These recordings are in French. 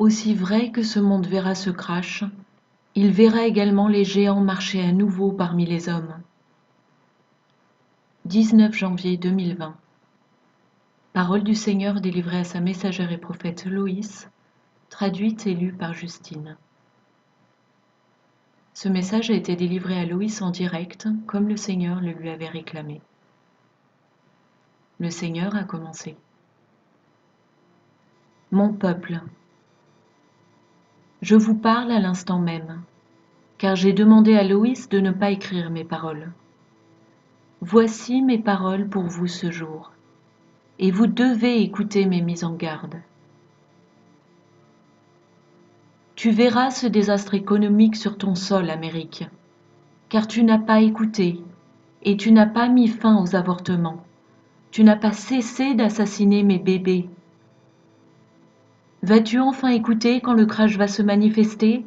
Aussi vrai que ce monde verra ce crash, il verra également les géants marcher à nouveau parmi les hommes. 19 janvier 2020. Parole du Seigneur délivrée à sa messagère et prophète Loïs, traduite et lue par Justine. Ce message a été délivré à Loïs en direct, comme le Seigneur le lui avait réclamé. Le Seigneur a commencé. Mon peuple, je vous parle à l'instant même, car j'ai demandé à Loïs de ne pas écrire mes paroles. Voici mes paroles pour vous ce jour, et vous devez écouter mes mises en garde. Tu verras ce désastre économique sur ton sol, Amérique, car tu n'as pas écouté, et tu n'as pas mis fin aux avortements. Tu n'as pas cessé d'assassiner mes bébés. Vas-tu enfin écouter quand le crash va se manifester?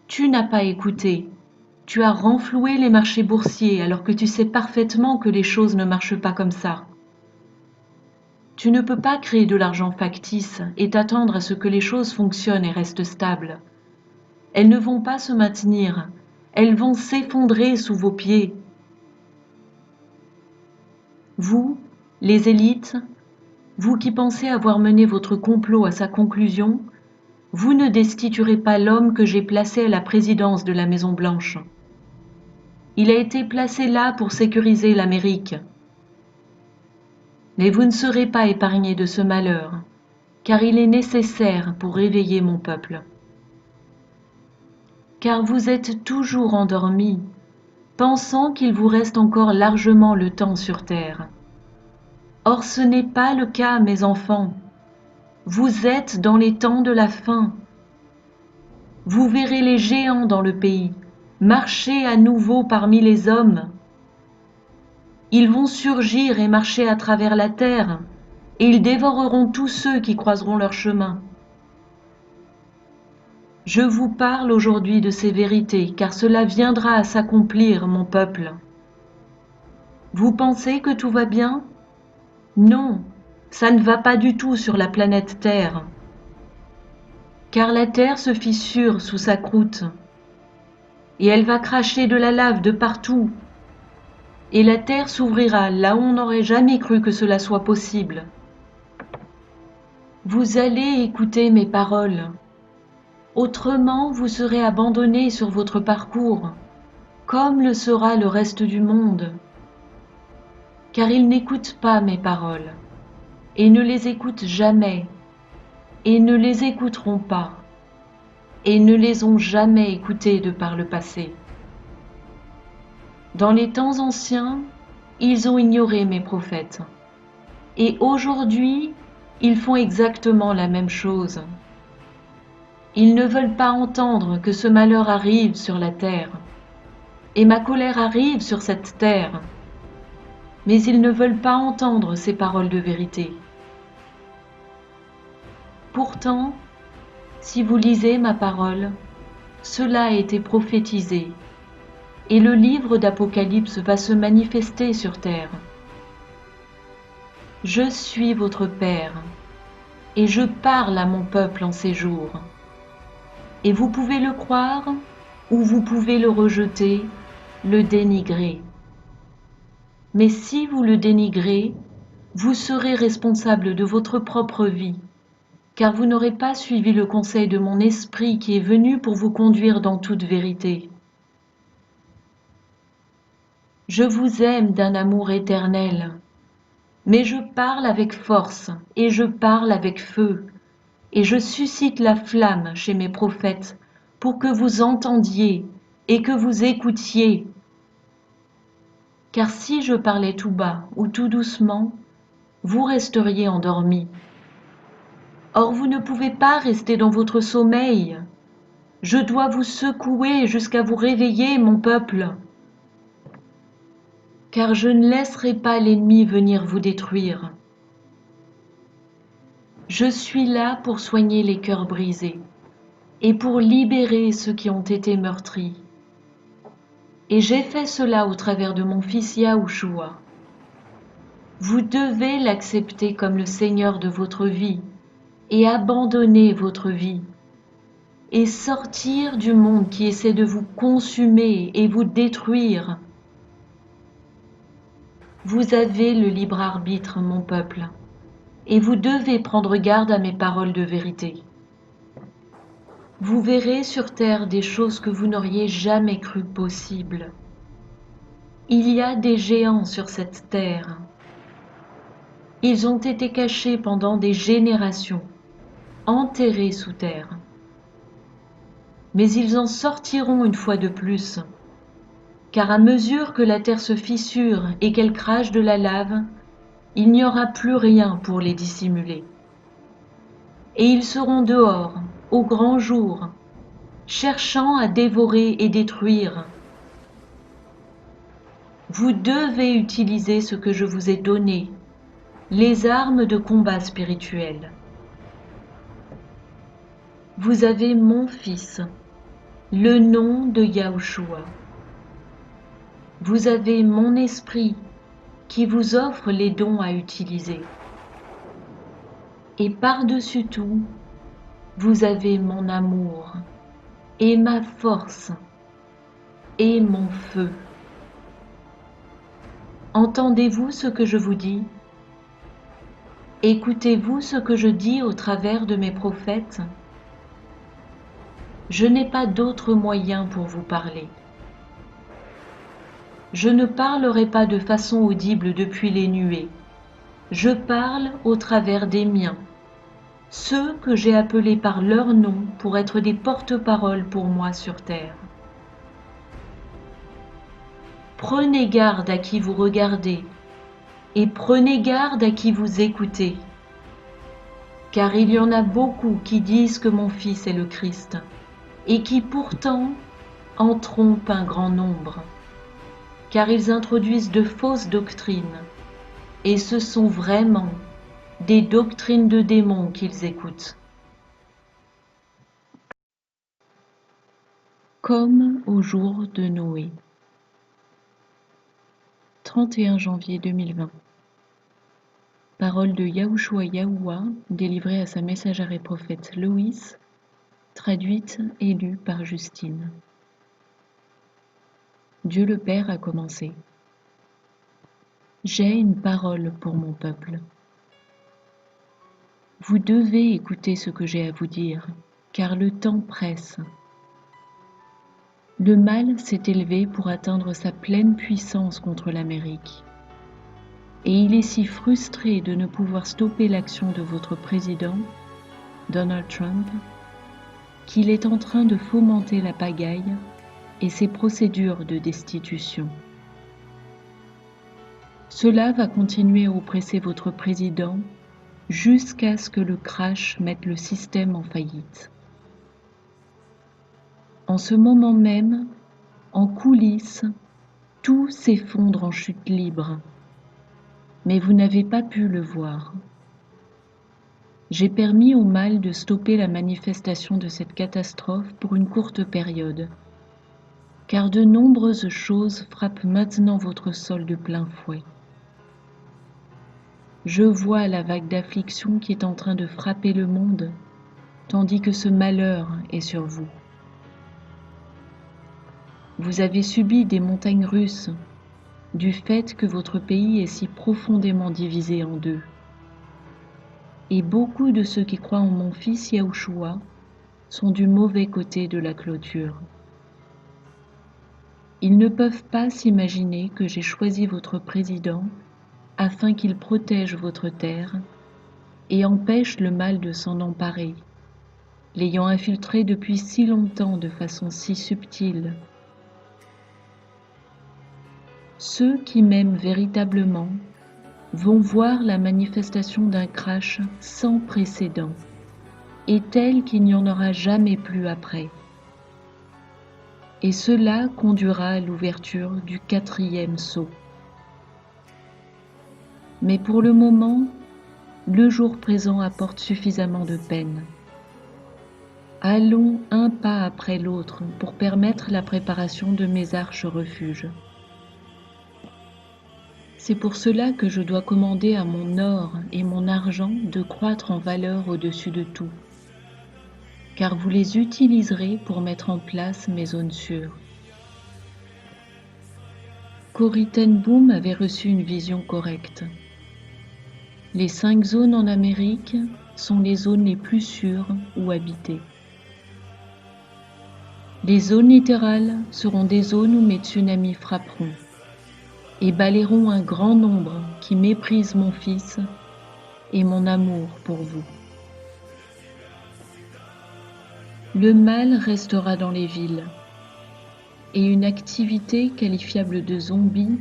Tu n'as pas écouté. Tu as renfloué les marchés boursiers alors que tu sais parfaitement que les choses ne marchent pas comme ça. Tu ne peux pas créer de l'argent factice et t'attendre à ce que les choses fonctionnent et restent stables. Elles ne vont pas se maintenir, elles vont s'effondrer sous vos pieds. Vous, les élites, vous qui pensez avoir mené votre complot à sa conclusion, vous ne destituerez pas l'homme que j'ai placé à la présidence de la Maison-Blanche. Il a été placé là pour sécuriser l'Amérique. Mais vous ne serez pas épargnés de ce malheur, car il est nécessaire pour réveiller mon peuple. Car vous êtes toujours endormis, pensant qu'il vous reste encore largement le temps sur terre. Or ce n'est pas le cas, mes enfants. Vous êtes dans les temps de la fin. Vous verrez les géants dans le pays, marcher à nouveau parmi les hommes. Ils vont surgir et marcher à travers la terre, et ils dévoreront tous ceux qui croiseront leur chemin. Je vous parle aujourd'hui de ces vérités, car cela viendra à s'accomplir, mon peuple. Vous pensez que tout va bien? Non, ça ne va pas du tout sur la planète Terre. Car la Terre se fissure sous sa croûte, et elle va cracher de la lave de partout, et la Terre s'ouvrira là où on n'aurait jamais cru que cela soit possible. Vous allez écouter mes paroles. Autrement, vous serez abandonnés sur votre parcours, comme le sera le reste du monde. Car ils n'écoutent pas mes paroles, et ne les écoutent jamais, et ne les écouteront pas, et ne les ont jamais écoutées de par le passé. Dans les temps anciens, ils ont ignoré mes prophètes, et aujourd'hui, ils font exactement la même chose. Ils ne veulent pas entendre que ce malheur arrive sur la terre, et ma colère arrive sur cette terre, mais ils ne veulent pas entendre ces paroles de vérité. Pourtant, si vous lisez ma parole, cela a été prophétisé, et le livre d'Apocalypse va se manifester sur terre. Je suis votre Père, et je parle à mon peuple en ces jours. Et vous pouvez le croire, ou vous pouvez le rejeter, le dénigrer. Mais si vous le dénigrez, vous serez responsable de votre propre vie, car vous n'aurez pas suivi le conseil de mon esprit qui est venu pour vous conduire dans toute vérité. Je vous aime d'un amour éternel, mais je parle avec force et je parle avec feu, et je suscite la flamme chez mes prophètes pour que vous entendiez et que vous écoutiez. Car si je parlais tout bas ou tout doucement, vous resteriez endormis. Or vous ne pouvez pas rester dans votre sommeil. Je dois vous secouer jusqu'à vous réveiller, mon peuple. Car je ne laisserai pas l'ennemi venir vous détruire. Je suis là pour soigner les cœurs brisés et pour libérer ceux qui ont été meurtris. Et j'ai fait cela au travers de mon fils Yahushua. Vous devez l'accepter comme le Seigneur de votre vie et abandonner votre vie et sortir du monde qui essaie de vous consumer et vous détruire. Vous avez le libre arbitre, mon peuple, et vous devez prendre garde à mes paroles de vérité. Vous verrez sur terre des choses que vous n'auriez jamais cru possibles. Il y a des géants sur cette terre. Ils ont été cachés pendant des générations, enterrés sous terre. Mais ils en sortiront une fois de plus, car à mesure que la terre se fissure et qu'elle crache de la lave, il n'y aura plus rien pour les dissimuler. Et ils seront dehors, au grand jour, cherchant à dévorer et détruire. Vous devez utiliser ce que je vous ai donné, les armes de combat spirituel. Vous avez mon fils, le nom de Yahushua. Vous avez mon esprit qui vous offre les dons à utiliser. Et par-dessus tout, vous avez mon amour et ma force et mon feu. Entendez-vous ce que je vous dis? Écoutez-vous ce que je dis au travers de mes prophètes? Je n'ai pas d'autre moyen pour vous parler. Je ne parlerai pas de façon audible depuis les nuées. Je parle au travers des miens, ceux que j'ai appelés par leur nom pour être des porte-paroles pour moi sur terre. Prenez garde à qui vous regardez et prenez garde à qui vous écoutez, car il y en a beaucoup qui disent que mon Fils est le Christ et qui pourtant en trompent un grand nombre, car ils introduisent de fausses doctrines et ce sont vraiment des doctrines de démons qu'ils écoutent. Comme au jour de Noé. 31 janvier 2020. Parole de Yahushua Yahuwah, délivrée à sa messagère et prophète Loïs, traduite et lue par Justine. Dieu le Père a commencé. J'ai une parole pour mon peuple. Vous devez écouter ce que j'ai à vous dire, car le temps presse. Le mal s'est élevé pour atteindre sa pleine puissance contre l'Amérique. Et il est si frustré de ne pouvoir stopper l'action de votre président, Donald Trump, qu'il est en train de fomenter la pagaille et ses procédures de destitution. Cela va continuer à oppresser votre président jusqu'à ce que le crash mette le système en faillite. En ce moment même, en coulisses, tout s'effondre en chute libre. Mais vous n'avez pas pu le voir. J'ai permis au mal de stopper la manifestation de cette catastrophe pour une courte période, car de nombreuses choses frappent maintenant votre sol de plein fouet. Je vois la vague d'affliction qui est en train de frapper le monde, tandis que ce malheur est sur vous. Vous avez subi des montagnes russes du fait que votre pays est si profondément divisé en deux. Et beaucoup de ceux qui croient en mon fils Yahushua sont du mauvais côté de la clôture. Ils ne peuvent pas s'imaginer que j'ai choisi votre président afin qu'il protège votre terre et empêche le mal de s'en emparer, l'ayant infiltré depuis si longtemps de façon si subtile. Ceux qui m'aiment véritablement vont voir la manifestation d'un crash sans précédent et tel qu'il n'y en aura jamais plus après. Et cela conduira à l'ouverture du 4e sceau. Mais pour le moment, le jour présent apporte suffisamment de peine. Allons un pas après l'autre pour permettre la préparation de mes arches refuges. C'est pour cela que je dois commander à mon or et mon argent de croître en valeur au-dessus de tout, car vous les utiliserez pour mettre en place mes zones sûres. Corrie ten Boom avait reçu une vision correcte. Les 5 zones en Amérique sont les zones les plus sûres où habiter. Les zones littérales seront des zones où mes tsunamis frapperont et balayeront un grand nombre qui méprisent mon Fils et mon amour pour vous. Le mal restera dans les villes et une activité qualifiable de zombie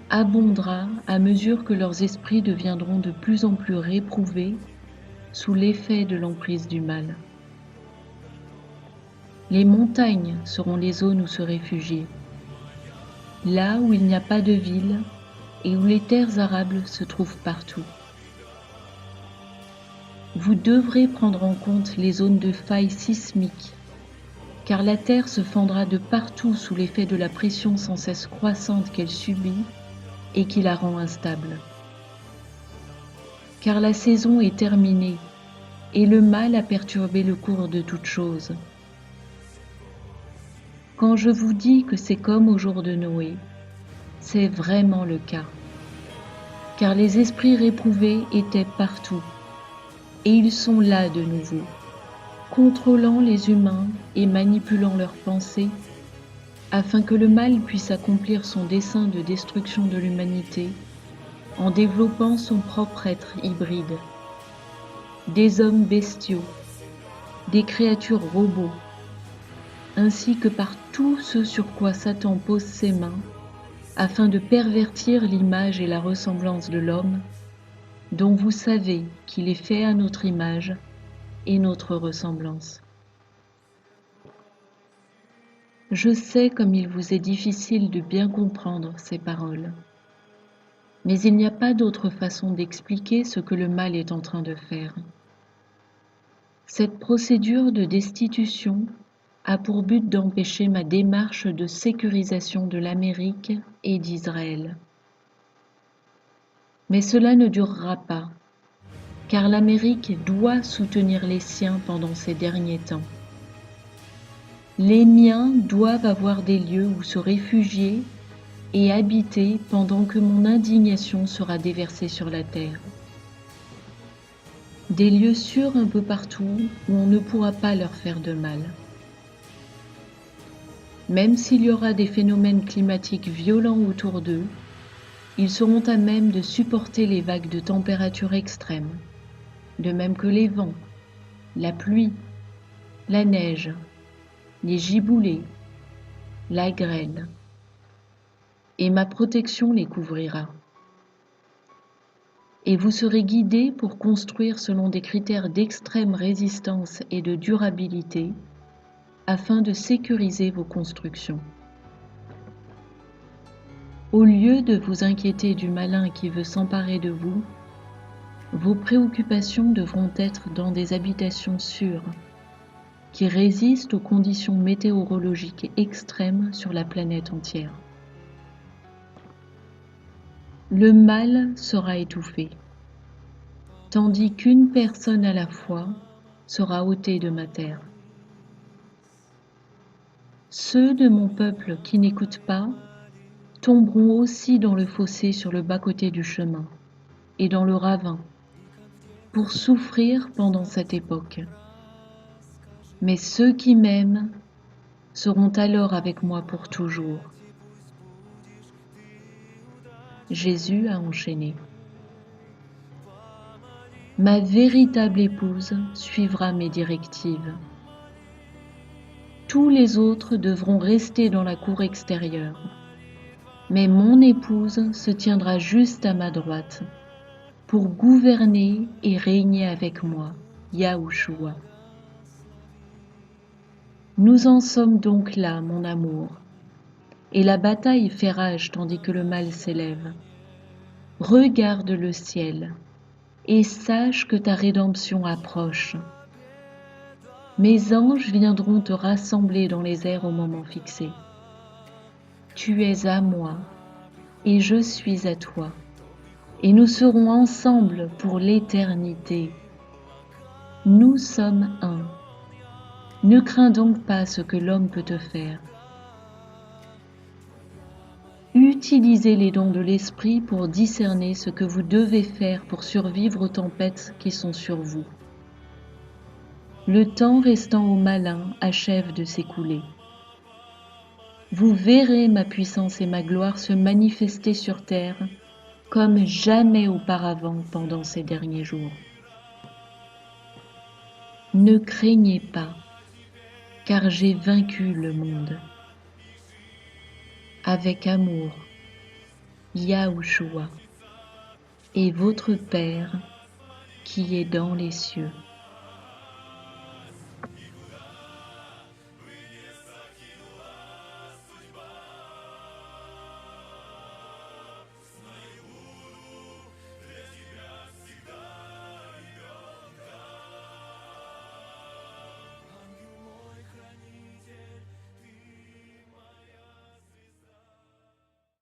abondera à mesure que leurs esprits deviendront de plus en plus réprouvés sous l'effet de l'emprise du mal. Les montagnes seront les zones où se réfugier, là où il n'y a pas de ville et où les terres arables se trouvent partout. Vous devrez prendre en compte les zones de faille sismique, car la terre se fendra de partout sous l'effet de la pression sans cesse croissante qu'elle subit et qui la rend instable. Car la saison est terminée et le mal a perturbé le cours de toute chose. Quand je vous dis que c'est comme au jour de Noé, c'est vraiment le cas, car les esprits réprouvés étaient partout, et ils sont là de nouveau, contrôlant les humains et manipulant leurs pensées, afin que le mal puisse accomplir son dessein de destruction de l'humanité en développant son propre être hybride. Des hommes bestiaux, des créatures robots, ainsi que par tout ce sur quoi Satan pose ses mains, afin de pervertir l'image et la ressemblance de l'homme, dont vous savez qu'il est fait à notre image et notre ressemblance. Je sais comme il vous est difficile de bien comprendre ces paroles, mais il n'y a pas d'autre façon d'expliquer ce que le mal est en train de faire. Cette procédure de destitution a pour but d'empêcher ma démarche de sécurisation de l'Amérique et d'Israël. Mais cela ne durera pas, car l'Amérique doit soutenir les siens pendant ces derniers temps. Les miens doivent avoir des lieux où se réfugier et habiter pendant que mon indignation sera déversée sur la terre. Des lieux sûrs un peu partout où on ne pourra pas leur faire de mal. Même s'il y aura des phénomènes climatiques violents autour d'eux, ils seront à même de supporter les vagues de température extrêmes, de même que les vents, la pluie, la neige, les giboulées, la grêle, et ma protection les couvrira. Et vous serez guidés pour construire selon des critères d'extrême résistance et de durabilité, afin de sécuriser vos constructions. Au lieu de vous inquiéter du malin qui veut s'emparer de vous, vos préoccupations devront être dans des habitations sûres, qui résistent aux conditions météorologiques extrêmes sur la planète entière. Le mal sera étouffé, tandis qu'une personne à la fois sera ôtée de ma terre. Ceux de mon peuple qui n'écoutent pas tomberont aussi dans le fossé sur le bas-côté du chemin et dans le ravin pour souffrir pendant cette époque. Mais ceux qui m'aiment seront alors avec moi pour toujours. Jésus a enchaîné. Ma véritable épouse suivra mes directives. Tous les autres devront rester dans la cour extérieure, mais mon épouse se tiendra juste à ma droite pour gouverner et régner avec moi, Yahushua. Nous en sommes donc là, mon amour, et la bataille fait rage tandis que le mal s'élève. Regarde le ciel et sache que ta rédemption approche. Mes anges viendront te rassembler dans les airs au moment fixé. Tu es à moi et je suis à toi, et nous serons ensemble pour l'éternité. Nous sommes un. Ne crains donc pas ce que l'homme peut te faire. Utilisez les dons de l'esprit pour discerner ce que vous devez faire pour survivre aux tempêtes qui sont sur vous. Le temps restant au malin achève de s'écouler. Vous verrez ma puissance et ma gloire se manifester sur terre comme jamais auparavant pendant ces derniers jours. Ne craignez pas, car j'ai vaincu le monde. Avec amour, Yahushua et votre Père qui est dans les cieux.